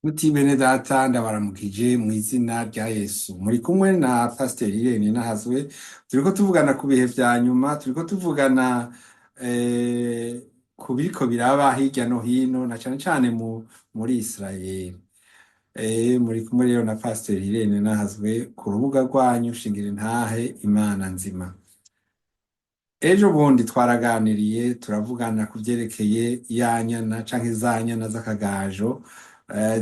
Muti bene data ndabaramukije mu izina rya Yesu. Muri kumwe na Pasiteri Irene Nahazwe. Turiko tuvugana ku bihe vya nyuma, turiko tuvugana ku biriko biraba hirya no hino na cane cane muri Israeli. Muri kumwe rero na Pasiteri Irene Nahazwe ku rubuga rwanyu Shingira Intahe Imana Nzima. Ejo bundi twaraganiriye turavugana ku vyerekeye ya nyana canke za nyana z'akagajo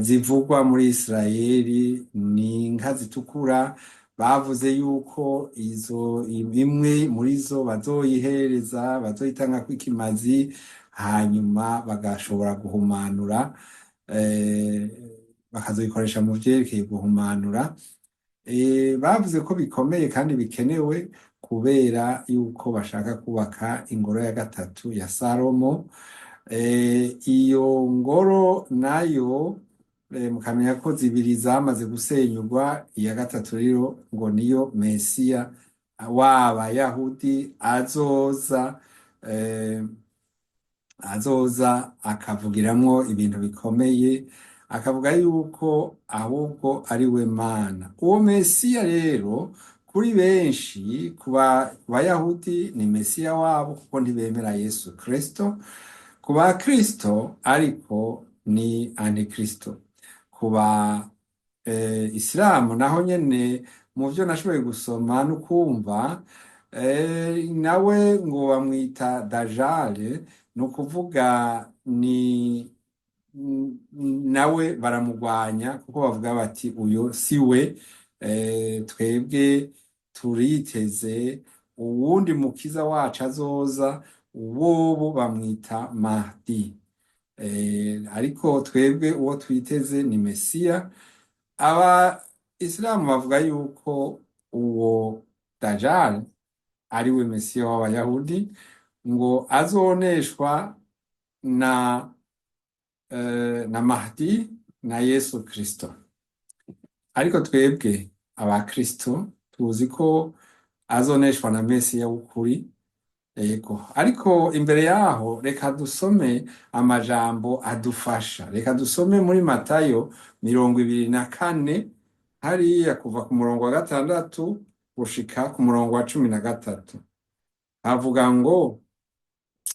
zivugwa muri Israeli. Ni inka zitukura, bavuze yuko izo imwe muri zo bazoyihereza, bazoyitangako ikimazi, hanyuma bagashobora guhumanura, bakazoyikoresha mu vyerekeye guhumanura. Bavuze ko bikomeye kandi bikenewe kubera yuko bashaka kubaka ingoro ya gatatu ya Salomo. Iyo ngoro nayo mukamenya ko zibiri zamaze gusenyurwa, iya gatatu rero ngo niyo Mesiya w'Abayahudi azoza akavugiramwo ibintu bikomeye, akavuga yuko ahubwo ari we Mana. Uwo Mesiya rero kuri benshi, ku Bayahudi ni Mesiya wabo kuko ntibemera Yesu Kristo. Ku ba Kristo ariko ni Antikristo. Ku ba Isilamu naho nyene mu vyo nashoboye gusoma no kumva, nawe ngo bamwita Dajjal, ni ukuvuga nawe baramugwanya kuko bavuga bati uyo si we. Twebwe turiteze uwundi mukiza wacu azoza, bobo bamwita Mahdi. Ariko twebwe uwo twiteze ni Mesiya. Aba Isilamu bavuga yuko uwo Dajjal ari we Mesiya w'Abayahudi, ngo azoneshwa na Mahdi na Yesu Kristo. Ariko twebwe Abakristo tuzi ko azoneshwa na Mesiya w'ukuri. Yego, ariko imbere yaho reka dusome amajambo adufasha. Reka dusome muri Matayo 24 hariya kuva ku murongo wa 6 gushika ku murongo wa 13. Havuga ngo,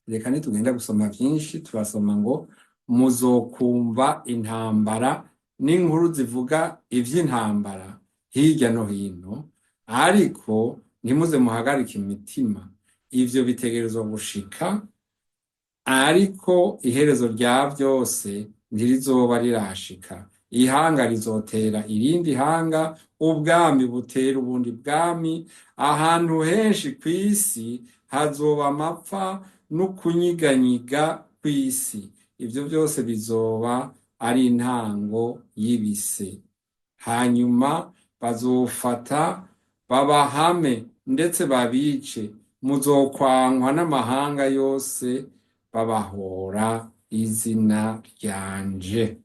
reka nitugenda gusoma vyinshi, turasoma ngo muzokumva intambara n'inkuru zivuga ivy'intambara hirya no hino, ariko ntimuze muhagarike imitima. Ivyo bitegerezwa gushika, ariko iherezo rya vyose ntirizoba rirashika. Ihanga rizotera irindi hanga, ubwami butera ubundi bwami. Ahantu henshi kw'isi hazoba amapfa n'ukunyiganyiga kw'isi. Ivyo vyose bizoba ari intango y'ibise. Hanyuma bazofata babahame ndetse babice. Muzokwankwa n'amahanga yose babahora izina ryanje.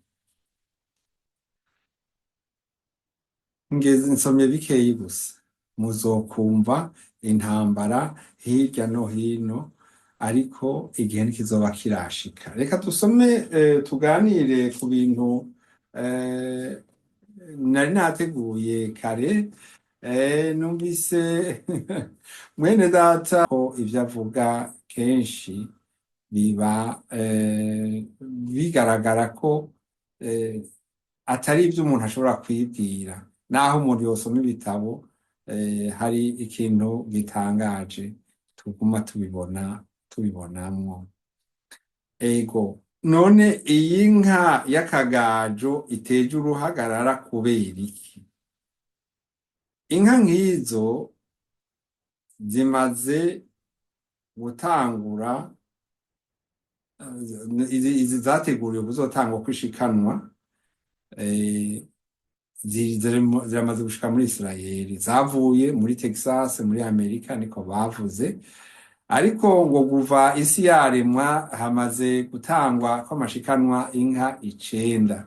Ngeze nsomye bikeyi gusa. Muzokumva intambara hirya no hino, ariko igihe ntikizoba kirashika. Reka dusome tuganire ku bintu nari nateguye kare. Numvise mwene data ko ivyo avuga kenshi biba bigaragara ko atari ivyo umuntu ashobora kwibwira. Naho umuntu yosoma ibitabo, hari ikintu gitangaje tuguma tubibonamwo. Ego, none iyi nka y'akagajo iteje uruhagarara kubera iki? Inka nk'izo zimaze gutangura, izi zateguriwe kuzotangwa kwishikanwa, ziramaze gushika muri Israeli. Zavuye muri Texas muri Amerika, niko bavuze. Ariko ngo kuva isi yaremwa hamaze gutangwa kw'amashikanwa inka 9.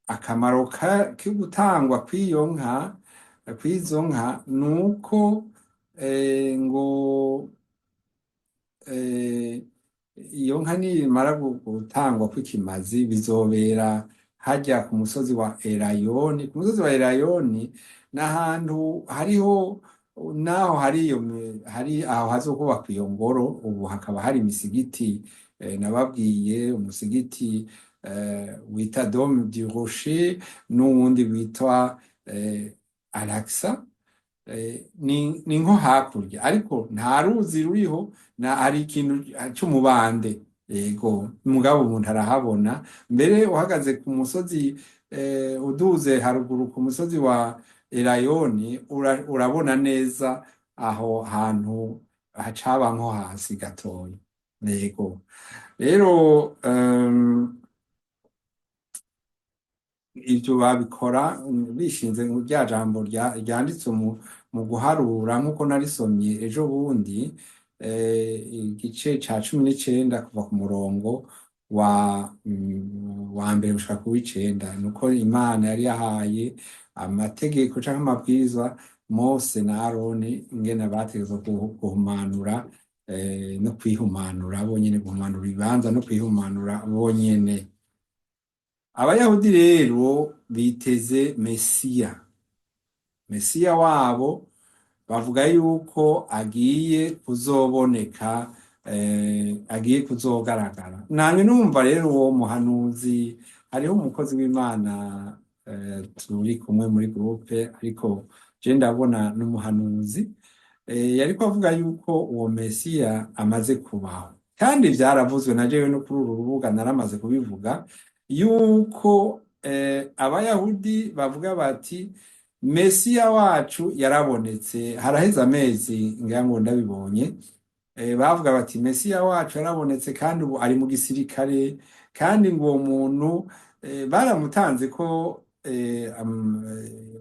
Akamaro ko gutangwa kw'izo nka nuko ngo iyo nka nimara gutangwa kw'ikimazi bizobera hajya ku musozi wa Erayoni. Ku musozi wa Erayoni ni ahantu hariho, naho hari hari aho hazokubakwa iyo ngoro, ubu hakaba hari imisigiti, nababwiye umusigiti wita Dome du Rocher, n'uwundi witwa Al-Aqsa. Ni nko hakurya, ariko nta ruzi ruriho, hari ikintu c'umubande. Yego, mugabo umuntu arahabona. Mbere uhagaze ku musozi, uduze haruguru ku musozi wa Erayoni, urabona neza aho hantu hacaba nko hasi gatoya. Yego, rero ibyo babikora bishinze mu rya jambo ryanditse mu guharura, nk'uko narisomye ejo bundi, igice ca 19 kuva ku murongo wa mbere gushika ku w'icenda. Nuko Imana yari yahaye amategeko canke amabwirizwa Mose na Aroni, ingene bategezwa guhumanura, no kwihumanura bonyene, guhumanura ibibanza no kwihumanura bonyene. Abayahudi rero biteze Mesiya. Mesiya wabo bavuga yuko agiye kuzoboneka, agiye kuzogaragara. Namwe numva rero uwo muhanuzi, hariho umukozi w'Imana turi kumwe muri groupe, ariko je ndabona n'umuhanuzi, yariko avuga yuko uwo Mesiya amaze kubaho, kandi vyaravuzwe na jewe no kuri uru rubuga naramaze kubivuga, yuko abayahudi bavuga bati Mesiya wacu yarabonetse. Haraheze amezi ngira ngo ndabibonye, bavuga bati Mesiya wacu yarabonetse, kandi ubu ari mu gisirikare, kandi ngo uwo muntu baramutanze ko,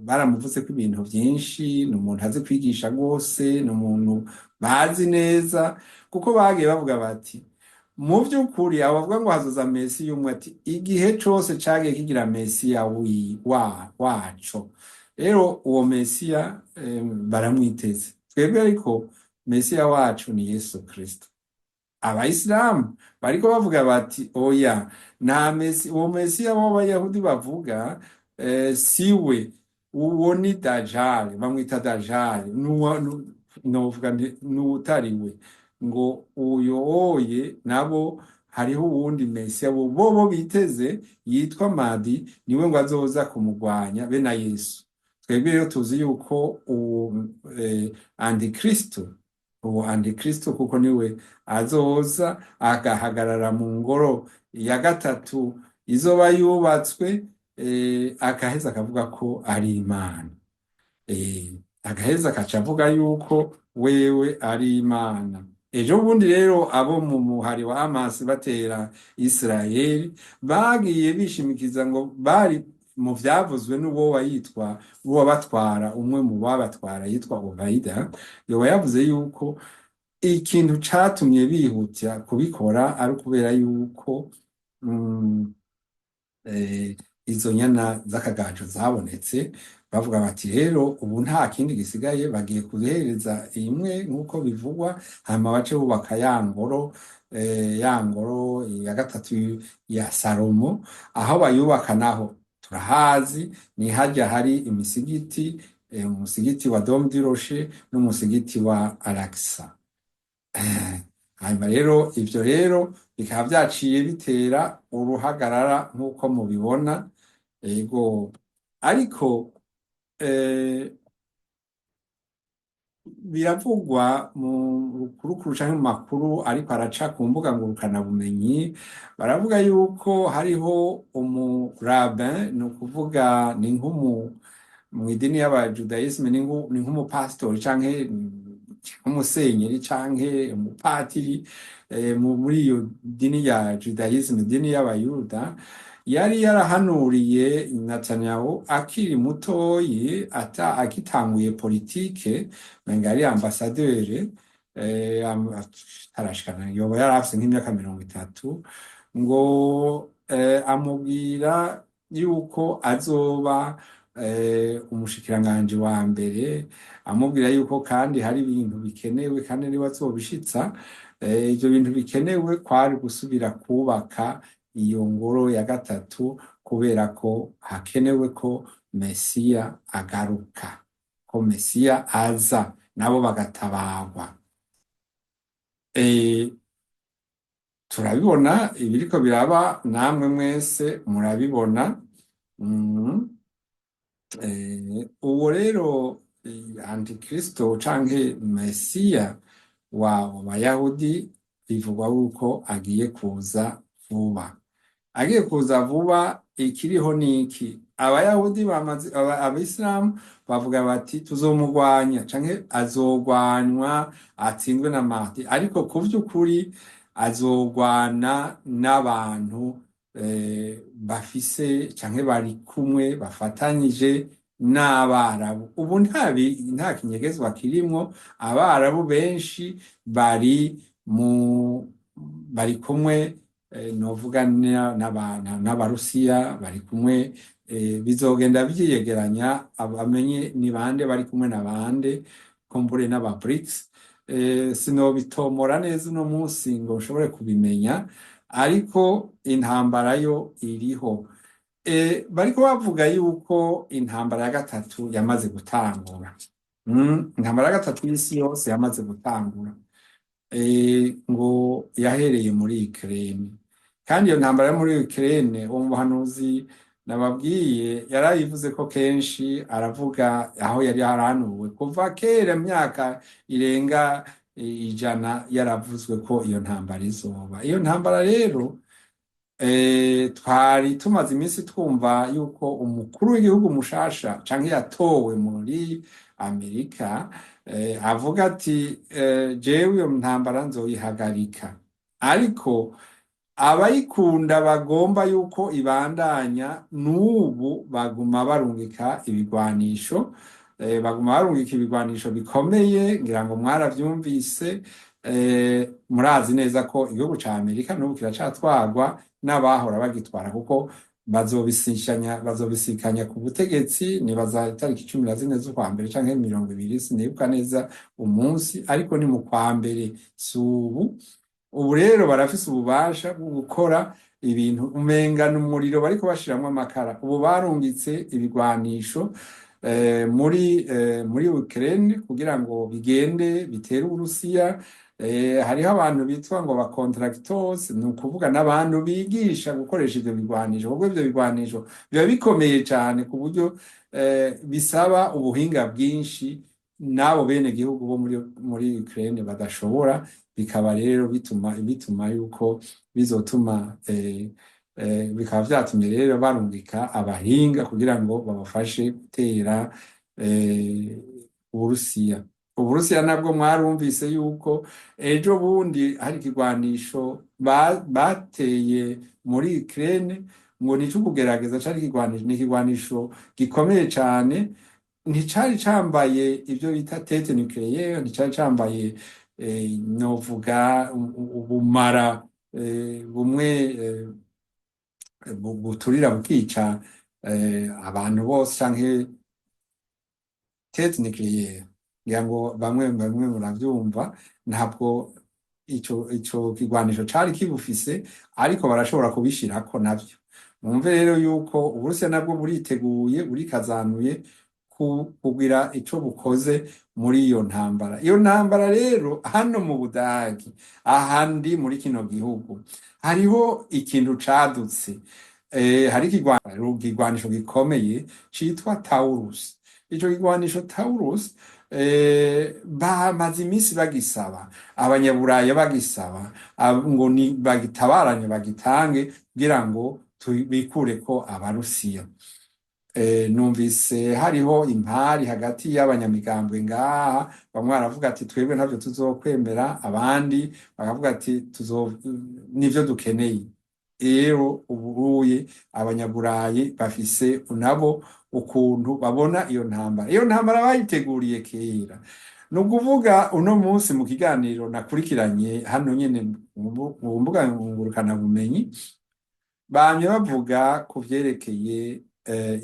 baramuvuze ko ibintu byinshi, ni umuntu azi kwigisha rwose, ni umuntu bazi neza, kuko bagiye bavuga bati mu by'ukuri abavuga ngo hazoza Mesiya umwe, ati igihe cose cagiye kigira Mesiya waco. Rero uwo Mesiya baramwiteze. Twebwe ariko Mesiya wacu ni Yesu Kristo. Abayisilamu bariko bavuga bati oya, uwo Mesiya w'abayahudi bavuga siwe, uwo ni Dajjal, bamwita Dajjal, novuga n'utariwe, ngo uyoye nabo hariho uwundi Mesiya bo biteze yitwa Mahdi, niwe ngo azoza kumugwanya be na Yesu. Twebwe rero tuzi yuko uwo Antikristo, kuko niwe azoza agahagarara mu ngoro ya gatatu izoba yubatswe, akaheza akavuga ko ari Imana, agaheza akaca avuga yuko wewe ari Imana. Ejo bundi rero abo mu muhari wa Hamas batera Israeli bagiye bishimikiza ngo bari mu vyavuzwe n'uwo batwara, umwe mu babatwara yitwa Obaida, yoba yavuze yuko ikintu catumye bihutira kubikora ari ukubera yuko izo nyana z'akagajo zabonetse. Bavuga bati rero ubu nta kindi gisigaye, bagiye kuzihereza imwe nk'uko bivugwa, hama bace bubaka ya ngoro ya gatatu ya Salomo. Aho bayubaka naho turahazi, ni harya hari imisigiti, umusigiti wa Dome du Rocher n'umusigiti wa Al-Aqsa. Hanyuma rero ivyo rero bikaba vyaciye bitera uruhagarara nk'uko mubibona. Ego, ariko biravugwa mu rukurukuru canke mu makuru ariko araca ku mbuga ngurukana bumenyi, baravuga yuko hariho umurabin, ni ukuvuga ni mu idini y'abajudayisme, ni nk'umupasitori canke nk'umusenyeri canke umupatiri, muri iyo dini ya judayisme, idini y'abayuda, yari yarahanuriye Netanyahu akiri mutoyi, agitanguye politike, menga yari ambasaderi, arashikana yoba yari afise nk'imyaka 30, ngo amubwira yuko azoba umushikiranganji wa mbere, amubwira yuko kandi hari ibintu bikenewe kandi niwe azobishitsa, Ivyo bintu bikenewe kwari gusubira kubaka iyo ngoro ya gatatu kubera ko hakenewe ko Mesiya agaruka, ko Mesiya aza nabo bagatabarwa. Eh, Turabibona ibiriko biraba, namwe mwese murabibona. Mm. Uwo rero antikristo canke Mesiya wa Bayahudi bivugwa yuko agiye kuza vuba. Agiye kuza vuba, ikiriho niki? Abayahudi Abisilamu bavuga bati tuzomugwanya canke azogwanywa atsindwe na Mahdi, ariko ku vy'ukuri azogwana n'abantu bafise canke bari kumwe bafatanyije n'Abarabu. Ubu nta kinyegezwa kirimwo, Abarabu benshi bari kumwe, novuga n'Abarusiya bari kumwe. Bizogenda vyiyegeranya, abamenye ni bande bari kumwe na bande, kumbure n'aba BRICS. Sinobitomora neza uno munsi ngo nshobore kubimenya, ariko intambara yo iriho. Bariko bavuga yuko intambara ya gatatu yamaze gutangura. Intambara ya gatatu y'isi yose yamaze gutangura, ngo yahereye muri Ukraine. Kandi iyo ntambara yo muri Ukraine, uwo muhanuzi nababwiye yarayivuze ko kenshi, aravuga aho yari haranuwe kuva kera myaka irenga 100, yaravuzwe ko iyo ntambara izoba. Iyo ntambara rero twari tumaze iminsi twumva yuko umukuru w'igihugu mushasha canke yatowe muri Amerika avuga ati jewe iyo ntambara nzoyihagarika, ariko abayikunda bagomba yuko ibandanya, n'ubu baguma barungika ibigwanisho, bikomeye. Ngira ngo mwaravyumvise. Murazi neza ko igihugu ca Amerika n'ubu kiracatwarwa n'abahora bagitwara, kuko bazobisikanya ku butegetsi, nibaza itariki 14 z'ukwa mbere canke 20, sinibuka neza umunsi, ariko ni mu kwa mbere, subu. Ubu rero barafise ububasha bwo gukora ibintu umenga n'umuriro bariko bashiramwo amakara. Ubu barungitse ibigwanisho muri Ukraine kugira ngo bigende bitere Uburusiya. Hariho abantu bitwa ngo ba contractors, ni ukuvuga n'abantu bigisha gukoresha ivyo bigwanisho, kuko ivyo bigwanisho biba bikomeye cane ku buryo bisaba ubuhinga bwinshi n'abo bene gihugu bo muri Ukraine badashobora. Bikaba rero bituma yuko bizotuma bikaba vyatumye rero barungika abahinga kugira ngo babafashe gutera Uburusiya nabwo mwarumvise yuko ejo bundi hari ikigwanisho bateye muri Ukraine, ngo nico kugerageza, cari ikigwanisho gikomeye cane. Nticari cambaye ivyo bita tete nucléaire, nticari cambaye novuga ubumara bumwe buturira bukica abantu bose, canke tete nucléaire. Ngira ngo bamwe muravyumva. Ntabwo ico kigwanisho cari kibufise, ariko barashobora kubishirako navyo. Mwumve rero yuko Uburusiya nabwo buriteguye, burikazanuye kugira ico bukoze muri iyo ntambara. Iyo ntambara rero hano mu Budagi, ahandi muri kino gihugu, hariho ikintu cadutse. Hari ikigwanisho gikomeye citwa Taurus. Ico kigwanisho Taurus bamaze iminsi bagisaba, abanyaburaya bagisaba ngo bagitabaranye, bagitange kugira ngo bikureko Abarusiya. Numvise hariho impari hagati y'abanyamigambwe ngaha, bamwe baravuga ati twebwe ntavyo tuzokwemera, abandi bakavuga ati nivyo dukeneye. Rero ubuye abanyaburayi bafise nabo ukuntu babona iyo ntambara. Iyo ntambara bayiteguriye kera. Ni ukuvuga uno munsi mu kiganiro nakurikiranye hano nyene mu mbuga ngurukana bumenyi, bamye bavuga ku vyerekeye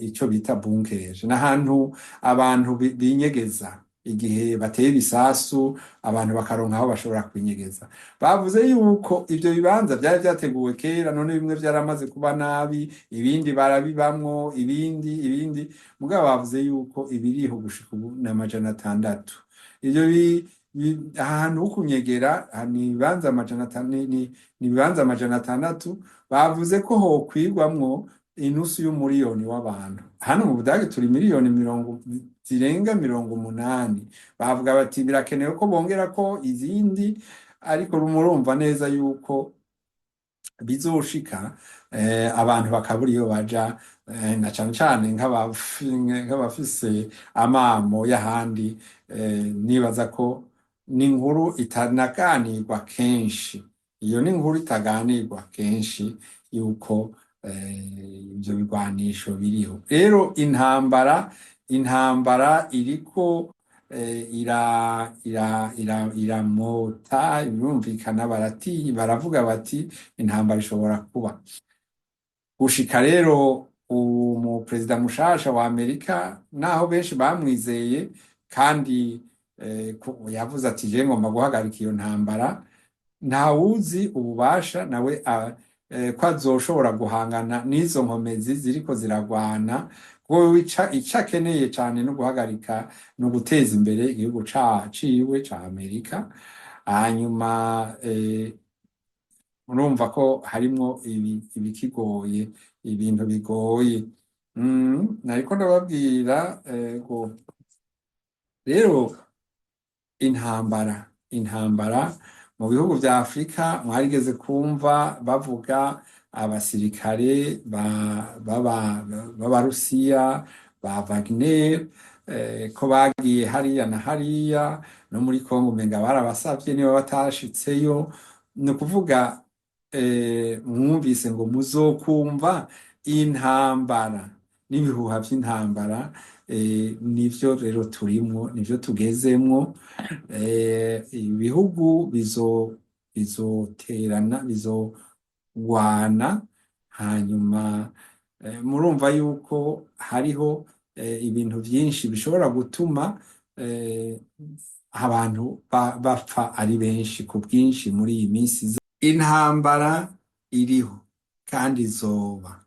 ico bita bunker, n'ahantu abantu binyegeza. igihe bateye ibisasu abantu bakaronka aho bashobora kwinyegeza. Bavuze yuko ivyo bibanza vyari vyateguwe kera, none bimwe vyaramaze kuba nabi, ibindi barabibamwo, ibindi, mugabo bavuze yuko ibiriho gushika ubu ni amajana atandatu. Ivyo ahantu ho kunyegera ni ibibanza ni ibibanza amajana atandatu, bavuze ko hokwirwamwo inusu y'umuriyoni w'abantu. Hano mu Budage turi miliyoni zirenga 80. Bavuga bati birakenewe ko bongera ko izindi, ariko murumva neza yuko bizoshika abantu bakabura iyo baja, na cane cane nk'abafise amamo y'ahandi. Nibaza ko ni inkuru itanaganirwa kenshi, iyo ni inkuru itaganirwa kenshi yuko ivyo bigwanisho biriho. Rero intambara iriko iramota, birumvikana, baravuga bati intambara ishobora kuba. Gushika rero umuperezida mushasha wa Amerika, naho benshi bamwizeye kandi yavuze ati je ngomba guhagarika iyo ntambara, ntawuzi ububasha nawe ko azoshobora guhangana n'izo nkomezi ziriko ziragwana, kuko ico akeneye cane no guhagarika no guteza imbere igihugu ciwe ca Amerika. Hanyuma urumva ko harimwo ibikigoye, ibintu bigoye. Nariko ndababwira rero intambara mu bihugu vya Afrika, mwarigeze kumva bavuga abasirikare b'Abarusiya ba Wagner ko bagiye hariya na hariya, no muri Kongo umenga barabasavye niba batashitseyo. Ni ukuvuga mwumvise ngo muzokumva intambara n'ibihuha vy'intambara. Nivyo rero turimwo, nivyo tugezemwo. Ibihugu bizoterana, bizogwana, hanyuma murumva yuko hariho ibintu vyinshi bishobora gutuma abantu bapfa ari benshi ku bwinshi muri iyi minsi. Intambara iriho kandi izoba.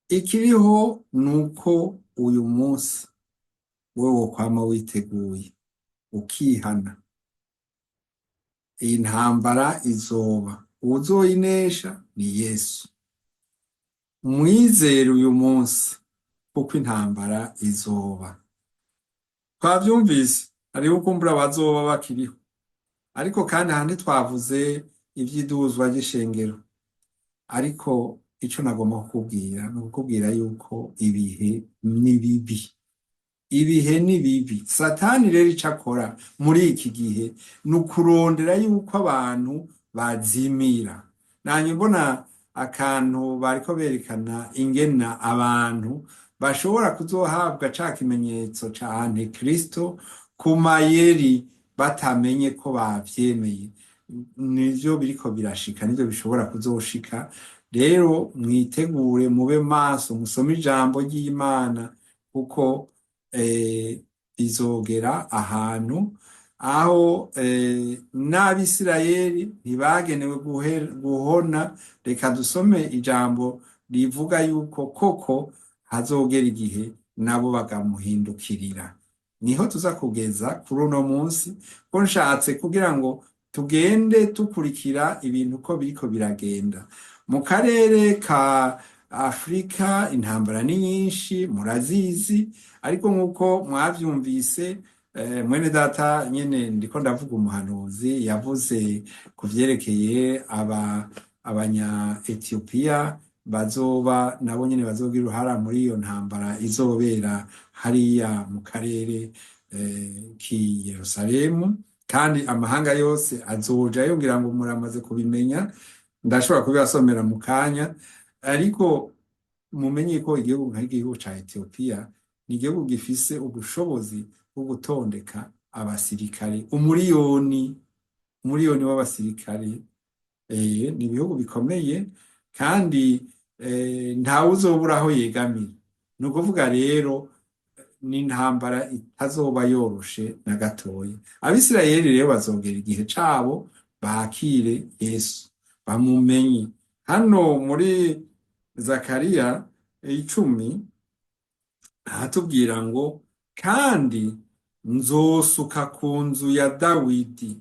Ikiriho nuko uyu munsi wewe wokwama witeguye ukihana. Iyi ntambara izoba, uwuzoyinesha ni Yesu. Mwizere uyu munsi kuko intambara izoba. Twavyumvise, hariho ukumbura bazoba bakiriho, ariko kandi handi twavuze ivy'iduzwa ry'ishengero. Ariko ico nagomba kukubwira ni ukukubwira yuko ibihe ni bibi. Ibihe ni bibi. Satani rero ico akora muri iki gihe ni ukurondera yuko abantu bazimira. Nanye mbona akantu bariko berekana ingena abantu bashobora kuzohabwa ca kimenyetso ca Antikristo ku mayeri batamenye ko bavyemeye. Nivyo biriko birashika, nivyo bishobora kuzoshika. Rero mwitegure, mube maso, musome ijambo ry'Imana, kuko bizogera ahantu aho n'Abisirayeli ntibagenewe guhona. Reka dusome ijambo rivuga yuko koko hazogera igihe nabo bagamuhindukirira. Niho tuza kugeza kuri uno munsi, ko nshatse kugira ngo tugende tukurikira ibintu ko biriko biragenda. Mu karere ka Afrika intambara ni nyinshi, murazizi, ariko nk'uko mwavyumvise, mwene data nyene ndiko ndavuga umuhanuzi yavuze ku vyerekeye abanya Ethiopia bazoba nabo nyene bazogira uruhara muri iyo ntambara izobera hariya mu karere ki Yerusalemu, kandi amahanga yose azoja yongira ngo muramaze kubimenya, ndashobora kubibasomera mu kanya. Ariko mumenye ko igihugu nk'igihugu ca Ethiopia ni igihugu gifise ubushobozi bwo gutondeka abasirikare umuriyoni w'abasirikare. Ni ibihugu bikomeye kandi ntawe uzobura aho yegamira. Ni ukuvuga rero n'intambara itazoba yoroshe na gatoya. Abisirayeli rero bazogera igihe cabo bakire Yesu, bamumenye. Hano muri Zakariya 10 ahatubwira ngo kandi nzosuka ku nzu ya Dawidi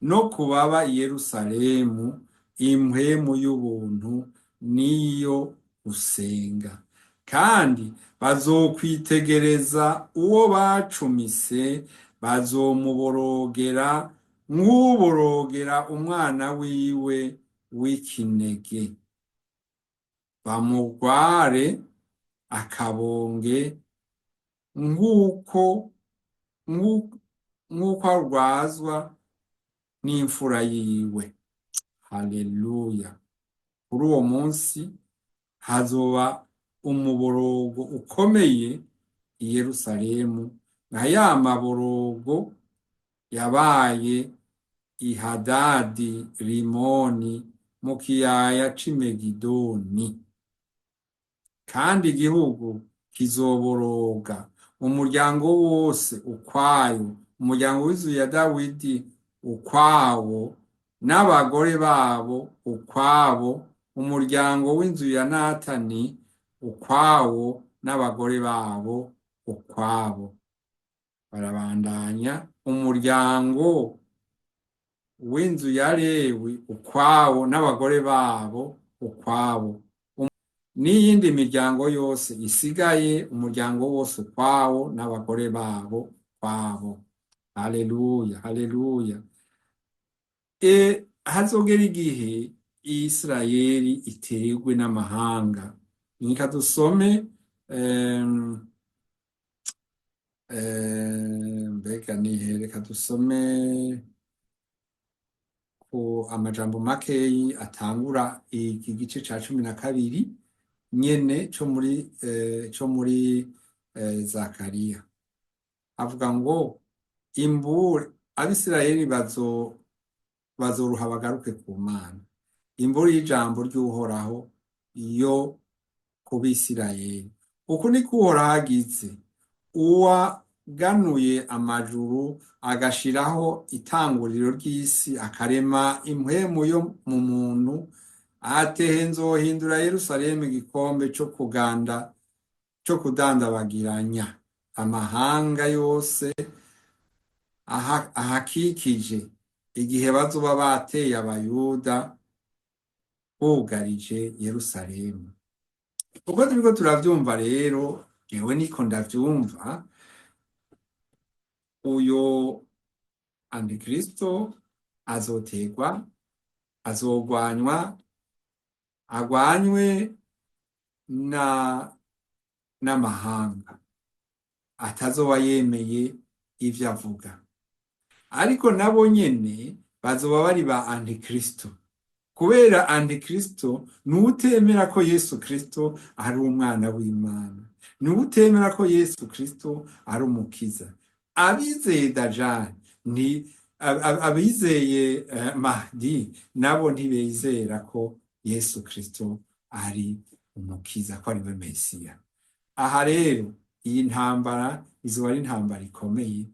no ku baba i Yerusalemu impwemu y'ubuntu n'iyo gusenga, kandi bazokwitegereza uwo bacumise, bazomuborogera nk'uborogera umwana wiwe w'ikinege, bamugware akabonge nk'uko arwazwa n'imfura yiwe. Haleluya! Kuri uwo munsi hazoba umuborogo ukomeye i Yerusalemu, nka ya maborogo yabaye i Hadadi Rimoni mu kiyaya c'Imegidoni. Kandi igihugu kizoboroga, umuryango wose ukwayo, umuryango w'inzu ya Dawidi ukwawo, n'abagore babo ukwabo, umuryango w'inzu ya Natani ukwawo, n'abagore babo ukwabo. Barabandanya, umuryango w'inzu ya Lewi ukwawo, n'abagore babo ukwabo, n'iyindi miryango yose isigaye, umuryango wose ukwawo, n'abagore babo ukwabo. Haleluya, haleluya. Hazogera igihe Isirayeli iterwe n'amahanga. Reka dusome reka dusome ku amajambo makeyi atangura iki gice ca 12 nyene co muri Zakariya. Avuga ngo Abisirayeli bazoruha bagaruke ku Mana. Imburi y'ijambo ry'Uhoraho yo ku Bisirayeli. Uku niko Uhoraho agize, uwaganuye amajuru agashiraho itanguriro ry'isi, akarema impwemu yo mu muntu, atehe nzohindura Yerusalemu igikombe co kudandabagiranya amahanga yose ahakikije, igihe bazoba bateye Abayuda bugarije Yerusalemu. Uko turiko turavyumva rero, jewe niko ndavyumva, uyo Antikristo azogwanywa, agwanywe n'amahanga atazoba yemeye ivyo avuga. Ariko nabo nyene bazoba bari ba Antikristo, kubera Antikristo nuwutemera ko Yesu Kristo ari umwana w'Imana, nuwutemera ko Yesu Kristo ari umukiza. Abizeye Dajjali, abizeye Mahdi, nabo ntibizera ko Yesu Kristo ari umukiza, ko ari we Mesiya. Aha rero iyi ntambara izoba ari intambara ikomeye.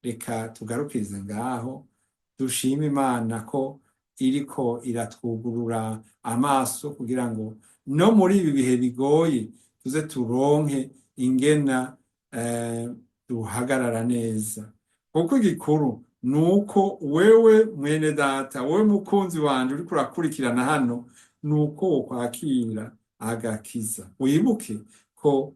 Reka tugarukirize ngaho, dushime Imana ko iriko iratwugurura amaso kugira ngo no muri ibi bihe bigoye tuze turonke ingena duhagarara neza. Kuko igikuru nuko wewe mwene data, wewe mukunzi wanje uriko urakurikirana hano, nuko wokwakira agakiza. Wibuke ko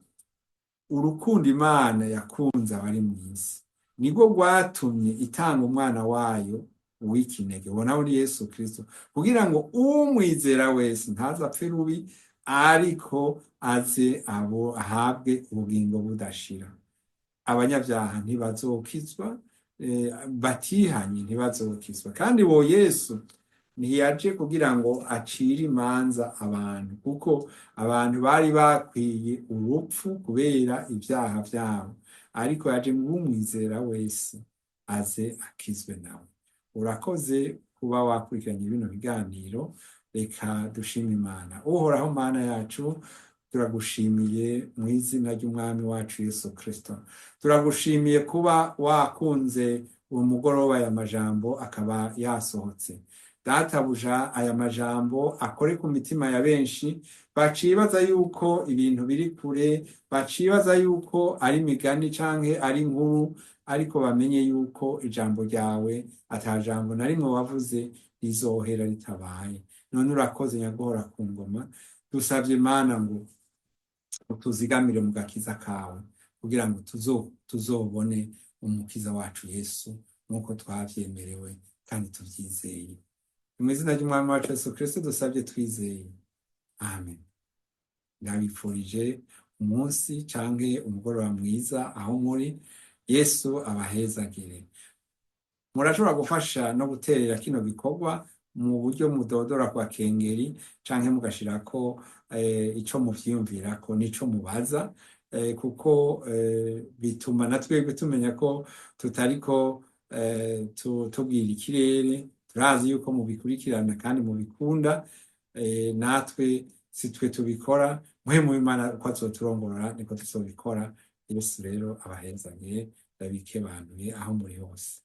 urukundo Imana yakunze abari mw'isi nirwo rwatumye itanga umwana wayo w'ikinege, uwo nawe ni Yesu Kristo, kugira ngo umwizera wese ntazapfe rubi, ariko aze ahabwe ubugingo budashira. Abanyabyaha ntibazokizwa, batihanye ntibazokizwa. Kandi uwo Yesu ntiyaje kugira ngo acire imanza abantu, kuko abantu bari bakwiye urupfu kubera ibyaha byabo, ariko yaje ngo umwizera wese aze akizwe nawe. Urakoze kuba wakurikiranye bino biganiro. Reka dushime Imana. Uhoraho Mana yacu, turagushimiye mu izina ry'umwami wacu Yesu Kristo. Turagushimiye kuba wakunze uwo mugoroba aya majambo akaba yasohotse. Databuja, aya majambo akore ku mitima ya benshi bacibaza yuko ibintu biri kure, bacibaza yuko ari imigani canke ari inkuru, ariko bamenye yuko ijambo ryawe ata jambo na rimwe wavuze rizohera ritabaye. None urakoze nyaguhora ku ngoma, dusavye Imana ngo utuzigamire mu gakiza kawe kugira ngo tuzobone umukiza wacu Yesu nk'uko twavyemerewe kandi tuvyizeye. Mu izina ry'umwami wacu Yesu Kristo dusavye twizeye. Amen. Ndabipfurije umunsi canke umugoroba mwiza aho muri. Yesu abahezagire. Murashobora gufasha no guterera kino bikorwa mu buryo mudodora kwa kengeri canke mugashirako ico muvyiyumvirako n'ico mubaza, kuko bituma natwebwe tumenya ko tutariko tubwira ikirere. Turazi yuko mubikurikirana kandi mubikunda, natwe si twe tubikora, muhemu w'Imana uko azoturongorera niko tuzobikora. Yesu rero abahezagire, babikebanuye aho muri hose.